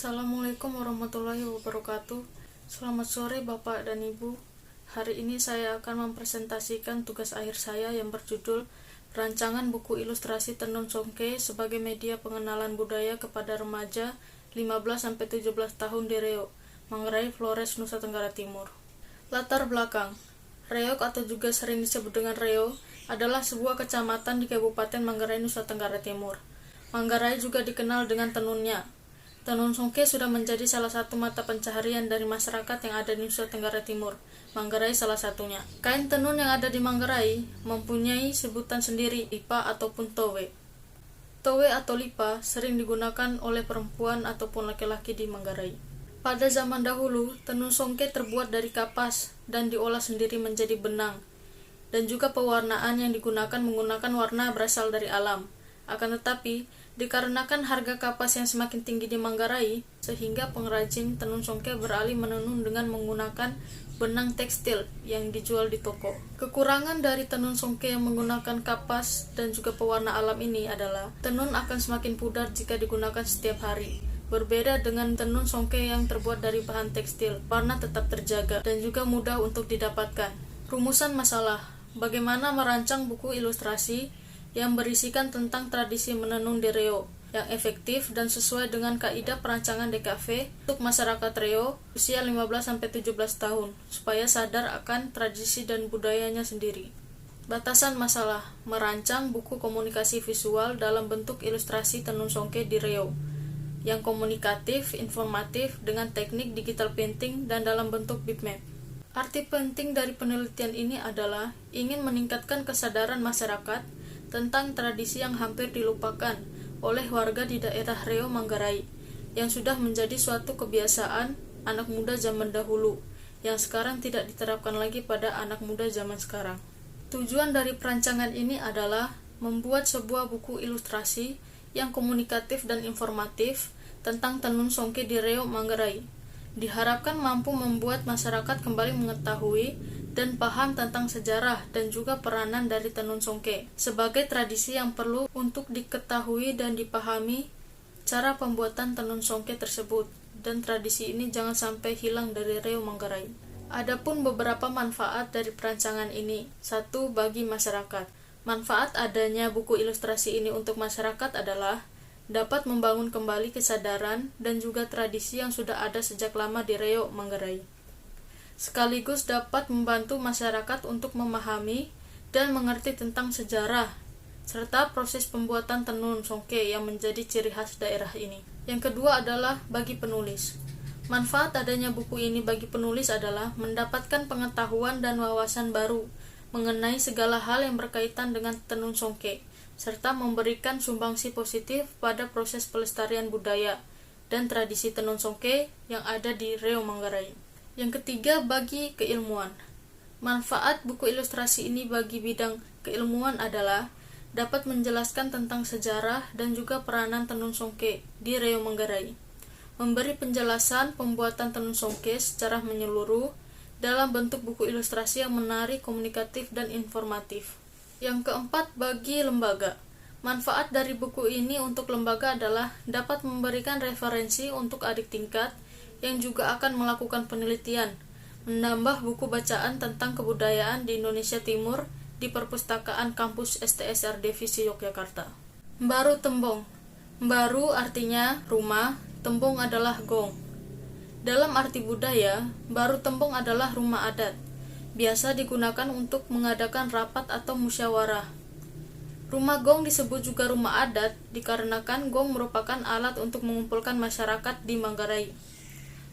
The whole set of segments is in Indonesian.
Assalamualaikum warahmatullahi wabarakatuh. Selamat sore Bapak dan Ibu. Hari ini saya akan mempresentasikan tugas akhir saya yang berjudul Rancangan Buku Ilustrasi Tenun Songke sebagai media pengenalan budaya kepada remaja 15-17 tahun di Riau, Manggarai, Flores, Nusa Tenggara Timur. Latar belakang. Reok atau juga sering disebut dengan Riau adalah sebuah kecamatan di Kabupaten Manggarai, Nusa Tenggara Timur. Manggarai juga dikenal dengan tenunnya. Tenun songke sudah menjadi salah satu mata pencaharian dari masyarakat yang ada di Nusa Tenggara Timur, Manggarai salah satunya. Kain tenun yang ada di Manggarai mempunyai sebutan sendiri, lipa ataupun towe. Towe atau lipa sering digunakan oleh perempuan ataupun laki-laki di Manggarai. Pada zaman dahulu, tenun songke terbuat dari kapas dan diolah sendiri menjadi benang. Dan juga pewarnaan yang digunakan menggunakan warna berasal dari alam. Akan tetapi, dikarenakan harga kapas yang semakin tinggi di Manggarai, sehingga pengrajin tenun songke beralih menenun dengan menggunakan benang tekstil yang dijual di toko. Kekurangan dari tenun songke yang menggunakan kapas dan juga pewarna alam ini adalah tenun akan semakin pudar jika digunakan setiap hari. Berbeda dengan tenun songke yang terbuat dari bahan tekstil, warna tetap terjaga dan juga mudah untuk didapatkan. Rumusan masalah: bagaimana merancang buku ilustrasi yang berisikan tentang tradisi menenun di Riau yang efektif dan sesuai dengan kaidah perancangan DKV untuk masyarakat Riau usia 15-17 tahun supaya sadar akan tradisi dan budayanya sendiri. Batasan masalah: merancang buku komunikasi visual dalam bentuk ilustrasi tenun songke di Riau yang komunikatif, informatif dengan teknik digital painting dan dalam bentuk bitmap. Arti penting dari penelitian ini adalah ingin meningkatkan kesadaran masyarakat tentang tradisi yang hampir dilupakan oleh warga di daerah Riau Manggarai, yang sudah menjadi suatu kebiasaan anak muda zaman dahulu, yang sekarang tidak diterapkan lagi pada anak muda zaman sekarang. Tujuan dari perancangan ini adalah membuat sebuah buku ilustrasi yang komunikatif dan informatif tentang tenun songke di Riau Manggarai. Diharapkan mampu membuat masyarakat kembali mengetahui dan paham tentang sejarah dan juga peranan dari tenun songke sebagai tradisi yang perlu untuk diketahui dan dipahami cara pembuatan tenun songke tersebut, dan tradisi ini jangan sampai hilang dari Riau Manggarai. Adapun beberapa manfaat dari perancangan ini. 1. Bagi masyarakat. Manfaat adanya buku ilustrasi ini untuk masyarakat adalah dapat membangun kembali kesadaran dan juga tradisi yang sudah ada sejak lama di Riau Manggarai. Sekaligus dapat membantu masyarakat untuk memahami dan mengerti tentang sejarah serta proses pembuatan tenun songke yang menjadi ciri khas daerah ini. Yang kedua adalah bagi penulis. Manfaat adanya buku ini bagi penulis adalah mendapatkan pengetahuan dan wawasan baru mengenai segala hal yang berkaitan dengan tenun songke, serta memberikan sumbangsi positif pada proses pelestarian budaya dan tradisi tenun songke yang ada di Riau Manggarai. Yang ketiga, bagi keilmuan. Manfaat buku ilustrasi ini bagi bidang keilmuan adalah dapat menjelaskan tentang sejarah dan juga peranan tenun songke di Riau Manggarai, memberi penjelasan pembuatan tenun songke secara menyeluruh dalam bentuk buku ilustrasi yang menarik, komunikatif, dan informatif. Yang keempat, bagi lembaga. Manfaat dari buku ini untuk lembaga adalah dapat memberikan referensi untuk adik tingkat yang juga akan melakukan penelitian, menambah buku bacaan tentang kebudayaan di Indonesia Timur di Perpustakaan Kampus STSR Divisi Yogyakarta. Mbaru tembong. Mbaru artinya rumah, tembong adalah gong. Dalam arti budaya, mbaru tembong adalah rumah adat. Biasa digunakan untuk mengadakan rapat atau musyawarah. Rumah gong disebut juga rumah adat dikarenakan gong merupakan alat untuk mengumpulkan masyarakat di Manggarai.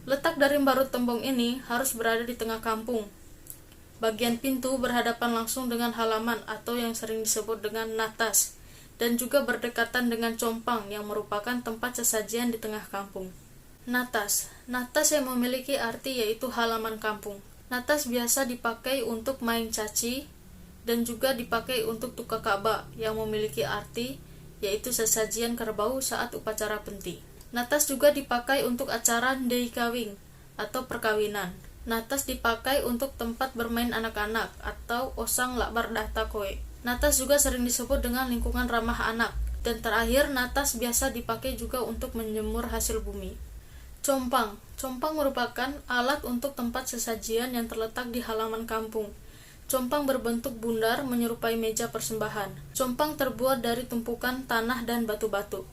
Letak dari mbaru tembong ini harus berada di tengah kampung. Bagian pintu berhadapan langsung dengan halaman atau yang sering disebut dengan natas, dan juga berdekatan dengan compang yang merupakan tempat sesajian di tengah kampung. Natas yang memiliki arti yaitu halaman kampung. Natas biasa dipakai untuk main caci dan juga dipakai untuk tuka ka'bah yang memiliki arti yaitu sesajian kerbau saat upacara penting. Natas juga dipakai untuk acara ndei kawing atau perkawinan. Natas dipakai untuk tempat bermain anak-anak atau osang lakbar dahta koe. Natas juga sering disebut dengan lingkungan ramah anak. Dan terakhir, natas biasa dipakai juga untuk menjemur hasil bumi. Compang. Compang merupakan alat untuk tempat sesajian yang terletak di halaman kampung. Compang berbentuk bundar menyerupai meja persembahan. Compang terbuat dari tumpukan tanah dan batu-batu.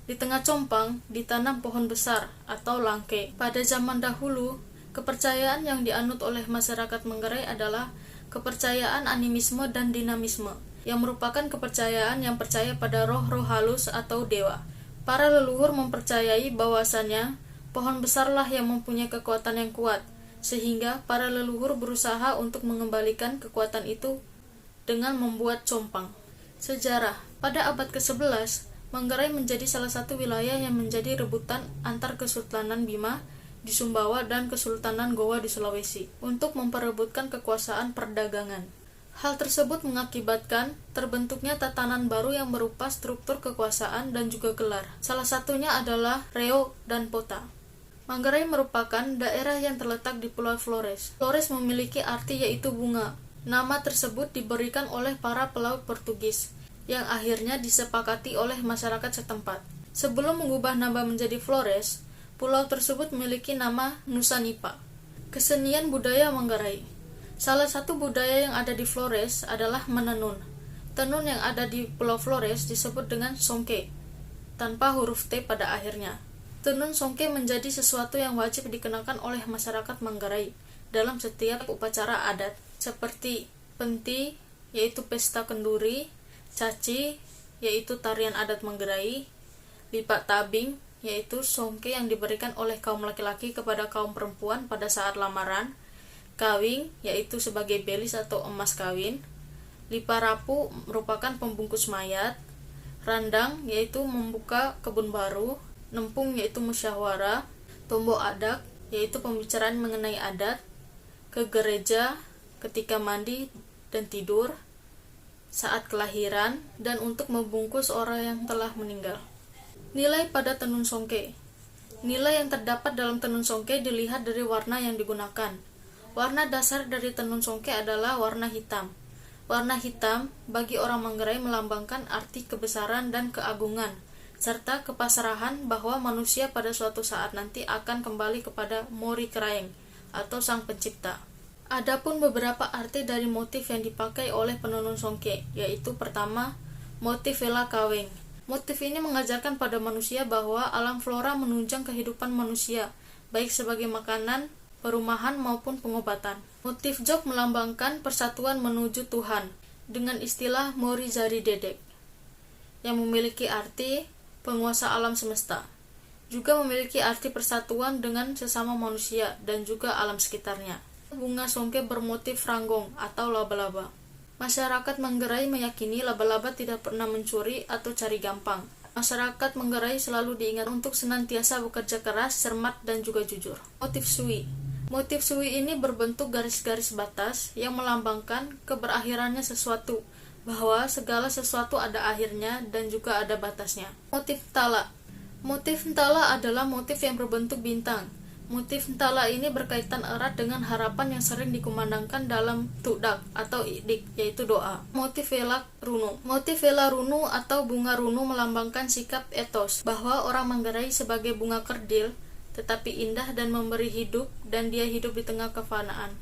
Di tengah compang ditanam pohon besar atau langke. Pada zaman dahulu, kepercayaan yang dianut oleh masyarakat Manggarai adalah kepercayaan animisme dan dinamisme, yang merupakan kepercayaan yang percaya pada roh-roh halus atau dewa. Para leluhur mempercayai bahwasannya pohon besarlah yang mempunyai kekuatan yang kuat, sehingga para leluhur berusaha untuk mengembalikan kekuatan itu dengan membuat compang. Sejarah. Pada abad ke-11, Manggarai menjadi salah satu wilayah yang menjadi rebutan antar Kesultanan Bima di Sumbawa dan Kesultanan Gowa di Sulawesi untuk memperebutkan kekuasaan perdagangan. Hal tersebut mengakibatkan terbentuknya tatanan baru yang berupa struktur kekuasaan dan juga gelar. Salah satunya adalah Reo dan Pota. Manggarai merupakan daerah yang terletak di Pulau Flores. Flores memiliki arti yaitu bunga. Nama tersebut diberikan oleh para pelaut Portugis, yang akhirnya disepakati oleh masyarakat setempat. Sebelum mengubah nama menjadi Flores, pulau tersebut memiliki nama Nusa Nipa. Kesenian budaya Manggarai. Salah satu budaya yang ada di Flores adalah menenun. Tenun yang ada di Pulau Flores disebut dengan songke, tanpa huruf T pada akhirnya. Tenun songke menjadi sesuatu yang wajib dikenakan oleh masyarakat Manggarai dalam setiap upacara adat, seperti penti, yaitu pesta kenduri, caci, yaitu tarian adat Manggarai, lipat tabing, yaitu songke yang diberikan oleh kaum laki-laki kepada kaum perempuan pada saat lamaran, kawing, yaitu sebagai belis atau emas kawin, liparapu merupakan pembungkus mayat, randang, yaitu membuka kebun baru, nempung, yaitu musyawarah, tombok adak, yaitu pembicaraan mengenai adat, ke gereja, ketika mandi dan tidur, saat kelahiran, dan untuk membungkus orang yang telah meninggal. Nilai pada tenun songke. Nilai yang terdapat dalam tenun songke dilihat dari warna yang digunakan. Warna dasar dari tenun songke adalah warna hitam. Warna hitam bagi orang Manggarai melambangkan arti kebesaran dan keagungan, serta kepasrahan bahwa manusia pada suatu saat nanti akan kembali kepada Mori Kraeng atau Sang Pencipta. Adapun beberapa arti dari motif yang dipakai oleh penenun songke, yaitu pertama, motif vela kaweng. Motif ini mengajarkan pada manusia bahwa alam flora menunjang kehidupan manusia, baik sebagai makanan, perumahan maupun pengobatan. Motif jok melambangkan persatuan menuju Tuhan dengan istilah Mori Zari Dedek, yang memiliki arti penguasa alam semesta. Juga memiliki arti persatuan dengan sesama manusia dan juga alam sekitarnya. Bunga songke bermotif ranggong atau laba-laba. Masyarakat Manggarai meyakini laba-laba tidak pernah mencuri atau cari gampang. Masyarakat Manggarai selalu diingat untuk senantiasa bekerja keras, cermat, dan juga jujur. Motif sui. Motif sui ini berbentuk garis-garis batas yang melambangkan keberakhirannya sesuatu, bahwa segala sesuatu ada akhirnya dan juga ada batasnya. Motif tala. Motif tala adalah motif yang berbentuk bintang. Motif tala ini berkaitan erat dengan harapan yang sering dikumandangkan dalam tudak atau idik, yaitu doa. Motif vela runu. Motif vela runu atau bunga runu melambangkan sikap etos, bahwa orang Manggarai sebagai bunga kerdil, tetapi indah dan memberi hidup, dan dia hidup di tengah kefanaan.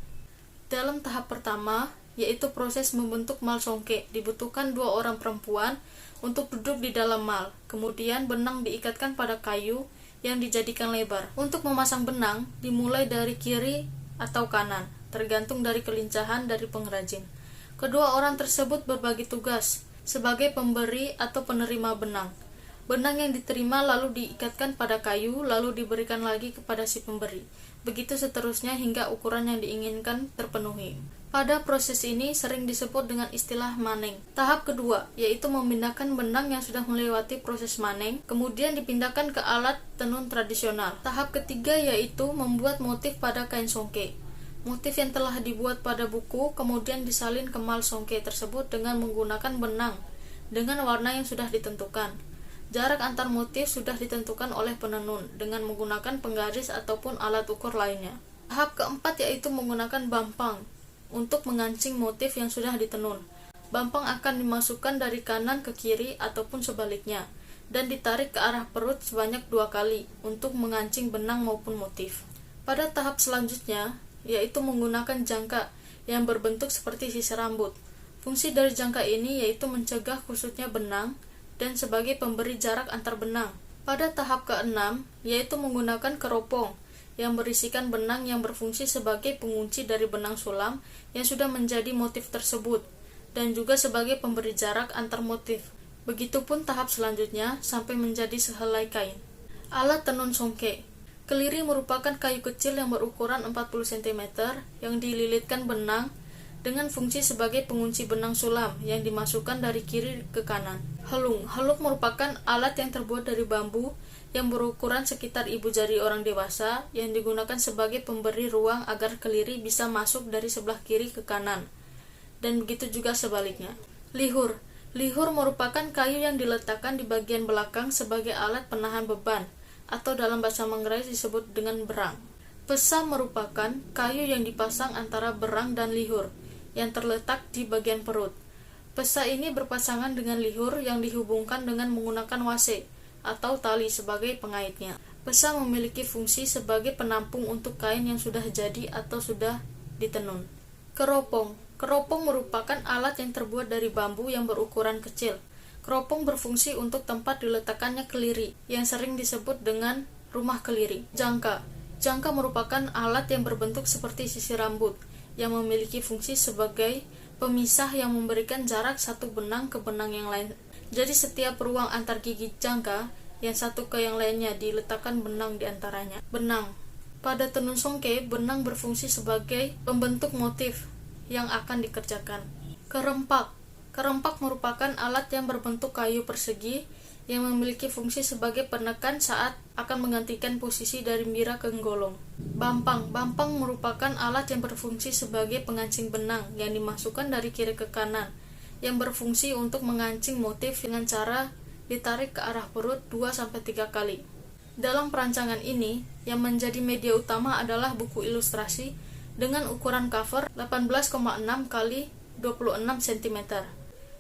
Dalam tahap pertama, yaitu proses membentuk mal songke, dibutuhkan 2 orang perempuan untuk duduk di dalam mal. Kemudian benang diikatkan pada kayu yang dijadikan lebar. Untuk memasang benang, dimulai dari kiri atau kanan, tergantung dari kelincahan dari pengrajin. Kedua orang tersebut berbagi tugas sebagai pemberi atau penerima benang. Benang yang diterima lalu diikatkan pada kayu, lalu diberikan lagi kepada si pemberi. Begitu seterusnya hingga ukuran yang diinginkan terpenuhi. Pada proses ini sering disebut dengan istilah maneng. Tahap kedua, yaitu memindahkan benang yang sudah melewati proses maneng, kemudian dipindahkan ke alat tenun tradisional. Tahap ketiga yaitu membuat motif pada kain songke. Motif yang telah dibuat pada buku kemudian disalin ke mal songke tersebut dengan menggunakan benang dengan warna yang sudah ditentukan. Jarak antar motif sudah ditentukan oleh penenun dengan menggunakan penggaris ataupun alat ukur lainnya. Tahap keempat yaitu menggunakan bampang untuk mengancing motif yang sudah ditenun. Bampang akan dimasukkan dari kanan ke kiri ataupun sebaliknya. dan ditarik ke arah perut sebanyak 2 kali untuk mengancing benang maupun motif. Pada tahap selanjutnya, yaitu menggunakan jangka yang berbentuk seperti sisir rambut. Fungsi dari jangka ini yaitu mencegah kusutnya benang dan sebagai pemberi jarak antar benang. Pada tahap ke-6, yaitu menggunakan keropong yang berisikan benang yang berfungsi sebagai pengunci dari benang sulam yang sudah menjadi motif tersebut, dan juga sebagai pemberi jarak antar motif. Begitupun tahap selanjutnya sampai menjadi sehelai kain. Alat tenun songke. Keliri merupakan kayu kecil yang berukuran 40 cm yang dililitkan benang dengan fungsi sebagai pengunci benang sulam yang dimasukkan dari kiri ke kanan. Helung. Helung merupakan alat yang terbuat dari bambu yang berukuran sekitar ibu jari orang dewasa yang digunakan sebagai pemberi ruang agar keliri bisa masuk dari sebelah kiri ke kanan, dan begitu juga sebaliknya. Lihur. Lihur merupakan kayu yang diletakkan di bagian belakang sebagai alat penahan beban, atau dalam bahasa Manggarai disebut dengan berang. Pesa merupakan kayu yang dipasang antara berang dan lihur, yang terletak di bagian perut. Pesa ini berpasangan dengan lihur yang dihubungkan dengan menggunakan wase, atau tali sebagai pengaitnya. Pesa memiliki fungsi sebagai penampung untuk kain yang sudah jadi atau sudah ditenun. Keropong. Keropong merupakan alat yang terbuat dari bambu yang berukuran kecil. Keropong berfungsi untuk tempat diletakkannya keliri, yang sering disebut dengan rumah keliri. Jangka. Jangka merupakan alat yang berbentuk seperti sisir rambut, yang memiliki fungsi sebagai pemisah yang memberikan jarak satu benang ke benang yang lain. Jadi setiap ruang antar gigi jangka, yang satu ke yang lainnya diletakkan benang di antaranya. Benang. Pada tenun songke, benang berfungsi sebagai pembentuk motif yang akan dikerjakan. Kerempak. Kerempak merupakan alat yang berbentuk kayu persegi yang memiliki fungsi sebagai penekan saat akan menggantikan posisi dari mira ke golong. Bampang. Bampang merupakan alat yang berfungsi sebagai pengancing benang yang dimasukkan dari kiri ke kanan, yang berfungsi untuk mengancing motif dengan cara ditarik ke arah perut 2-3 kali. Dalam perancangan ini, yang menjadi media utama adalah buku ilustrasi dengan ukuran cover 18,6 x 26 cm.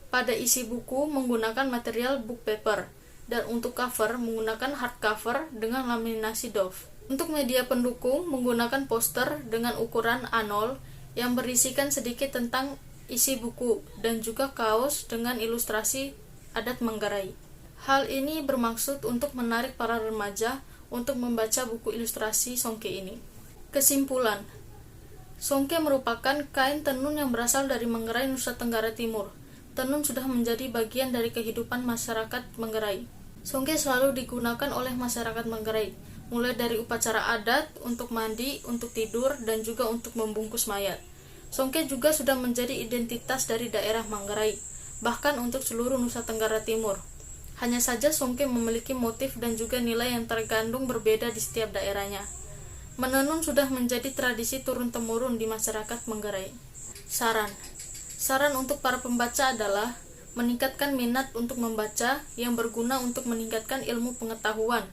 Pada isi buku menggunakan material book paper, dan untuk cover menggunakan hardcover dengan laminasi doff. Untuk media pendukung menggunakan poster dengan ukuran A0 yang berisikan sedikit tentang isi buku, dan juga kaos dengan ilustrasi adat Manggarai. Hal ini bermaksud untuk menarik para remaja untuk membaca buku ilustrasi songke ini. Kesimpulan, songke merupakan kain tenun yang berasal dari Manggarai, Nusa Tenggara Timur. Tenun sudah menjadi bagian dari kehidupan masyarakat Manggarai. Songke selalu digunakan oleh masyarakat Manggarai, mulai dari upacara adat, untuk mandi, untuk tidur, dan juga untuk membungkus mayat. Songke juga sudah menjadi identitas dari daerah Manggarai, bahkan untuk seluruh Nusa Tenggara Timur. Hanya saja songke memiliki motif dan juga nilai yang tergandung berbeda di setiap daerahnya. Menenun sudah menjadi tradisi turun-temurun di masyarakat Manggarai. Saran untuk para pembaca adalah meningkatkan minat untuk membaca yang berguna untuk meningkatkan ilmu pengetahuan,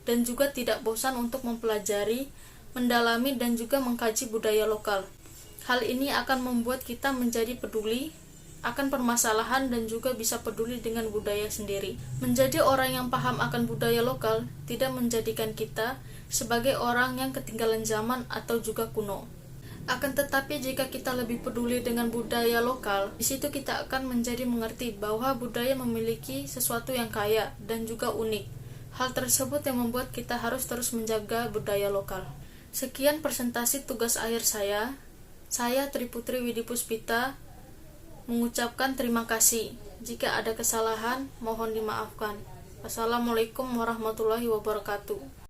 dan juga tidak bosan untuk mempelajari, mendalami, dan juga mengkaji budaya lokal. Hal ini akan membuat kita menjadi peduli akan permasalahan dan juga bisa peduli dengan budaya sendiri. Menjadi orang yang paham akan budaya lokal tidak menjadikan kita sebagai orang yang ketinggalan zaman atau juga kuno. Akan tetapi jika kita lebih peduli dengan budaya lokal, di situ kita akan menjadi mengerti bahwa budaya memiliki sesuatu yang kaya dan juga unik. Hal tersebut yang membuat kita harus terus menjaga budaya lokal. Sekian presentasi tugas akhir saya. Saya Triputri Widipuspita mengucapkan terima kasih. Jika ada kesalahan, mohon dimaafkan. Wassalamualaikum warahmatullahi wabarakatuh.